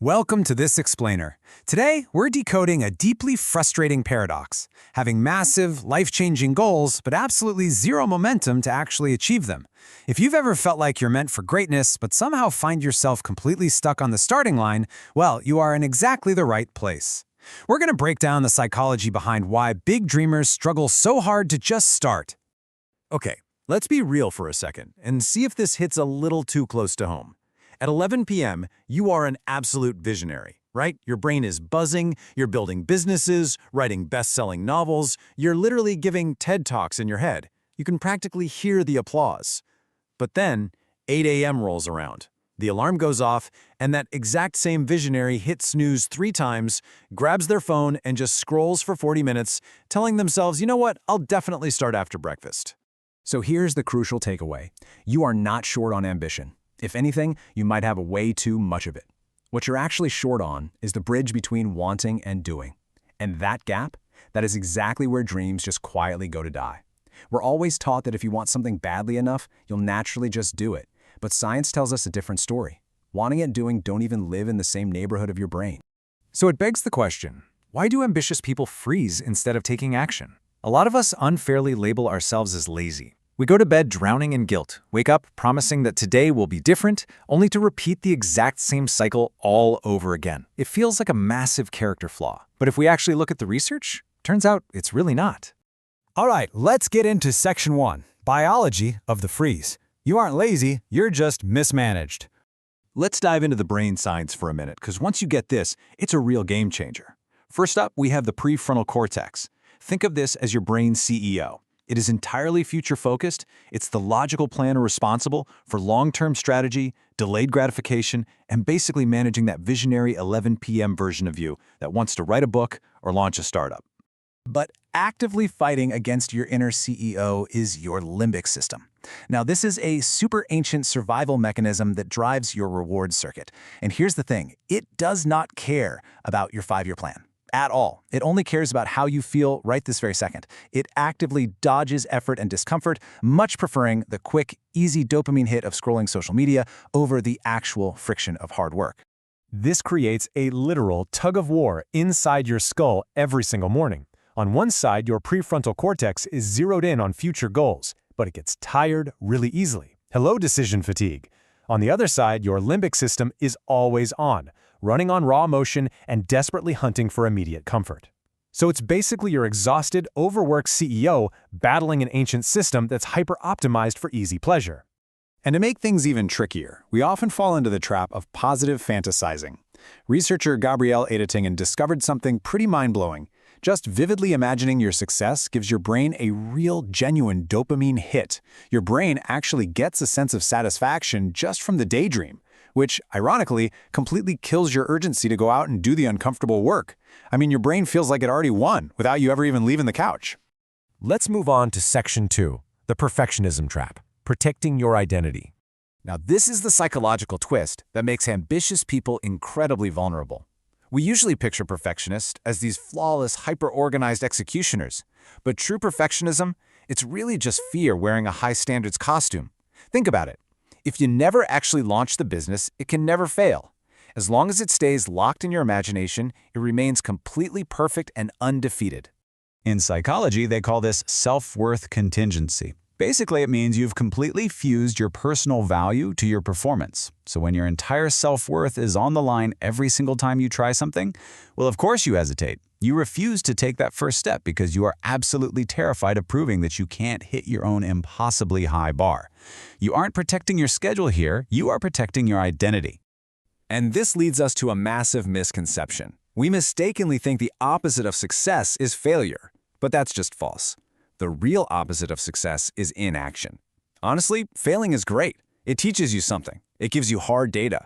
Welcome to This Explainer. Today, we're decoding a deeply frustrating paradox, having massive, life-changing goals, but absolutely zero momentum to actually achieve them. If you've ever felt like you're meant for greatness, but somehow find yourself completely stuck on the starting line, well, you are in exactly the right place. We're going to break down the psychology behind why big dreamers struggle so hard to just start. Okay, let's be real for a second and see if this hits a little too close to home. At 11 p.m., you are an absolute visionary, right? Your brain is buzzing, you're building businesses, writing best-selling novels, you're literally giving TED Talks in your head. You can practically hear the applause. But then, 8 a.m. rolls around. The alarm goes off, and that exact same visionary hits snooze 3 times, grabs their phone, and just scrolls for 40 minutes, telling themselves, you know what, I'll definitely start after breakfast. So here's the crucial takeaway. You are not short on ambition. If anything, you might have way too much of it. What you're actually short on is the bridge between wanting and doing. And that gap, that is exactly where dreams just quietly go to die. We're always taught that if you want something badly enough, you'll naturally just do it. But science tells us a different story. Wanting and doing don't even live in the same neighborhood of your brain. So it begs the question, why do ambitious people freeze instead of taking action? A lot of us unfairly label ourselves as lazy. We go to bed drowning in guilt, wake up promising that today will be different, only to repeat the exact same cycle all over again. It feels like a massive character flaw. But if we actually look at the research, turns out it's really not. All right, let's get into Section 1, Biology of the Freeze. You aren't lazy, you're just mismanaged. Let's dive into the brain science for a minute, because once you get this, it's a real game changer. First up, we have the prefrontal cortex. Think of this as your brain's CEO. It is entirely future-focused. It's the logical planner responsible for long-term strategy, delayed gratification, and basically managing that visionary 11 p.m. version of you that wants to write a book or launch a startup. But actively fighting against your inner CEO is your limbic system. Now, this is a super ancient survival mechanism that drives your reward circuit. And here's the thing, it does not care about your 5-year plan. At all. It only cares about how you feel right this very second. It actively dodges effort and discomfort, much preferring the quick, easy dopamine hit of scrolling social media over the actual friction of hard work. This creates a literal tug-of-war inside your skull every single morning. On one side, your prefrontal cortex is zeroed in on future goals, but it gets tired really easily. Hello, decision fatigue. On the other side, your limbic system is always on, running on raw emotion and desperately hunting for immediate comfort. So it's basically your exhausted, overworked CEO battling an ancient system that's hyper-optimized for easy pleasure. And to make things even trickier, we often fall into the trap of positive fantasizing. Researcher Gabrielle Edetingen discovered something pretty mind-blowing. Just vividly imagining your success gives your brain a real, genuine dopamine hit. Your brain actually gets a sense of satisfaction just from the daydream, which, ironically, completely kills your urgency to go out and do the uncomfortable work. I mean, your brain feels like it already won without you ever even leaving the couch. Let's move on to Section 2, the perfectionism trap, protecting your identity. Now, this is the psychological twist that makes ambitious people incredibly vulnerable. We usually picture perfectionists as these flawless, hyper-organized executioners. But true perfectionism, it's really just fear wearing a high-standards costume. Think about it. If you never actually launch the business, it can never fail. As long as it stays locked in your imagination, it remains completely perfect and undefeated. In psychology, they call this self-worth contingency. Basically, it means you've completely fused your personal value to your performance. So when your entire self-worth is on the line every single time you try something, well, of course you hesitate. You refuse to take that first step because you are absolutely terrified of proving that you can't hit your own impossibly high bar. You aren't protecting your schedule here, you are protecting your identity. And this leads us to a massive misconception. We mistakenly think the opposite of success is failure, but that's just false. The real opposite of success is inaction. Honestly, failing is great. It teaches you something. It gives you hard data.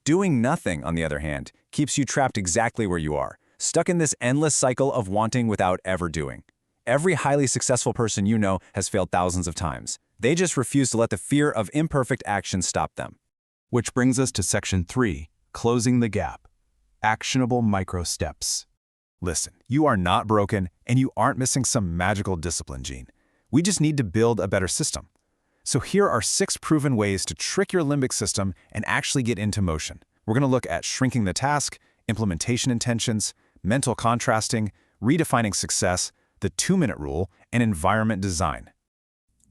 Doing nothing, on the other hand, keeps you trapped exactly where you are, stuck in this endless cycle of wanting without ever doing. Every highly successful person you know has failed thousands of times. They just refuse to let the fear of imperfect action stop them. Which brings us to Section 3, Closing the Gap. Actionable micro steps. Listen, you are not broken, and you aren't missing some magical discipline gene. We just need to build a better system. So here are 6 proven ways to trick your limbic system and actually get into motion. We're going to look at shrinking the task, implementation intentions, mental contrasting, redefining success, the 2-minute rule, and environment design.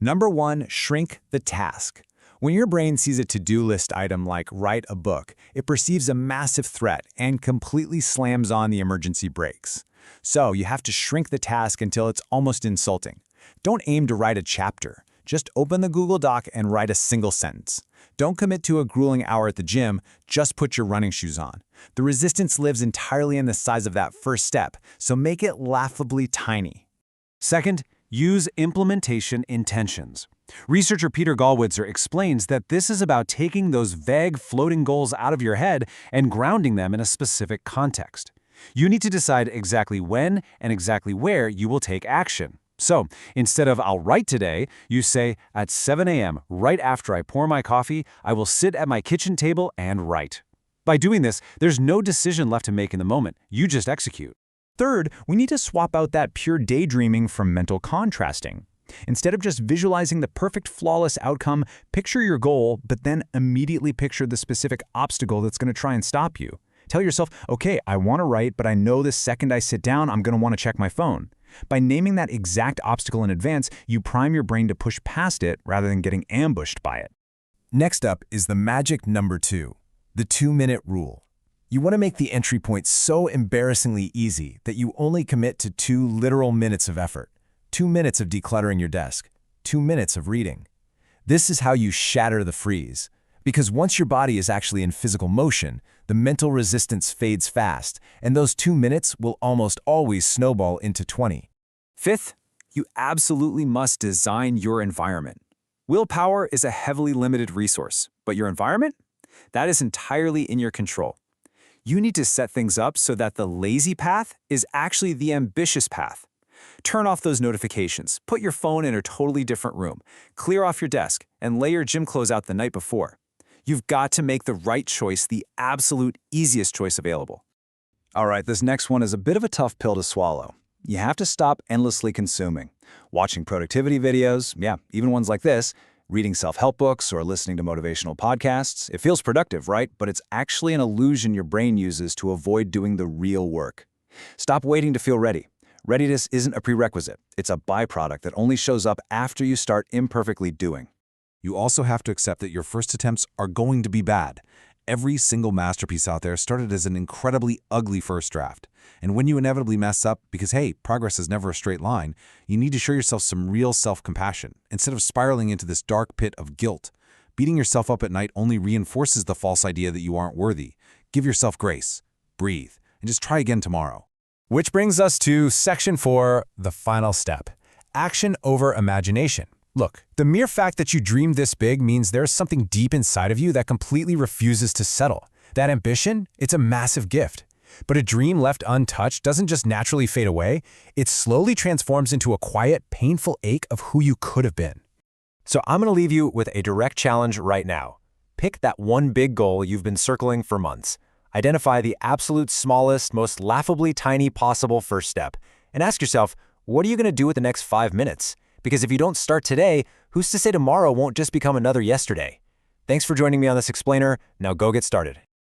Number 1, shrink the task. When your brain sees a to-do list item like write a book, it perceives a massive threat and completely slams on the emergency brakes. So you have to shrink the task until it's almost insulting. Don't aim to write a chapter. Just open the Google Doc and write a single sentence. Don't commit to a grueling hour at the gym, just put your running shoes on. The resistance lives entirely in the size of that first step, so make it laughably tiny. Second, use implementation intentions. Researcher Peter Gallwitzer explains that this is about taking those vague floating goals out of your head and grounding them in a specific context. You need to decide exactly when and exactly where you will take action. So, instead of I'll write today, you say at 7 a.m., right after I pour my coffee, I will sit at my kitchen table and write. By doing this, there's no decision left to make in the moment. You just execute. Third, we need to swap out that pure daydreaming from mental contrasting. Instead of just visualizing the perfect, flawless outcome, picture your goal, but then immediately picture the specific obstacle that's going to try and stop you. Tell yourself, okay, I want to write, but I know the second I sit down, I'm going to want to check my phone. By naming that exact obstacle in advance, you prime your brain to push past it rather than getting ambushed by it. Next up is the magic number 2, the 2-minute rule. You want to make the entry point so embarrassingly easy that you only commit to 2 literal minutes of effort. 2 minutes of decluttering your desk. 2 minutes of reading. This is how you shatter the freeze. Because once your body is actually in physical motion, the mental resistance fades fast, and those 2 minutes will almost always snowball into 20. Fifth, you absolutely must design your environment. Willpower is a heavily limited resource, but your environment? That is entirely in your control. You need to set things up so that the lazy path is actually the ambitious path. Turn off those notifications, put your phone in a totally different room, clear off your desk, and lay your gym clothes out the night before. You've got to make the right choice the absolute easiest choice available. All right, this next one is a bit of a tough pill to swallow. You have to stop endlessly consuming. Watching productivity videos, even ones like this, reading self-help books or listening to motivational podcasts. It feels productive, right? But it's actually an illusion your brain uses to avoid doing the real work. Stop waiting to feel ready. Readiness isn't a prerequisite. It's a byproduct that only shows up after you start imperfectly doing. You also have to accept that your first attempts are going to be bad. Every single masterpiece out there started as an incredibly ugly first draft. And when you inevitably mess up, because hey, progress is never a straight line, you need to show yourself some real self-compassion, instead of spiraling into this dark pit of guilt. Beating yourself up at night only reinforces the false idea that you aren't worthy. Give yourself grace, breathe, and just try again tomorrow. Which brings us to Section 4, the final step. Action over imagination. Look, the mere fact that you dreamed this big means there's something deep inside of you that completely refuses to settle. That ambition, it's a massive gift. But a dream left untouched doesn't just naturally fade away, it slowly transforms into a quiet, painful ache of who you could have been. So I'm going to leave you with a direct challenge right now. Pick that one big goal you've been circling for months. Identify the absolute smallest, most laughably tiny possible first step. And ask yourself, what are you going to do with the next 5 minutes? Because if you don't start today, who's to say tomorrow won't just become another yesterday? Thanks for joining me on this explainer. Now go get started.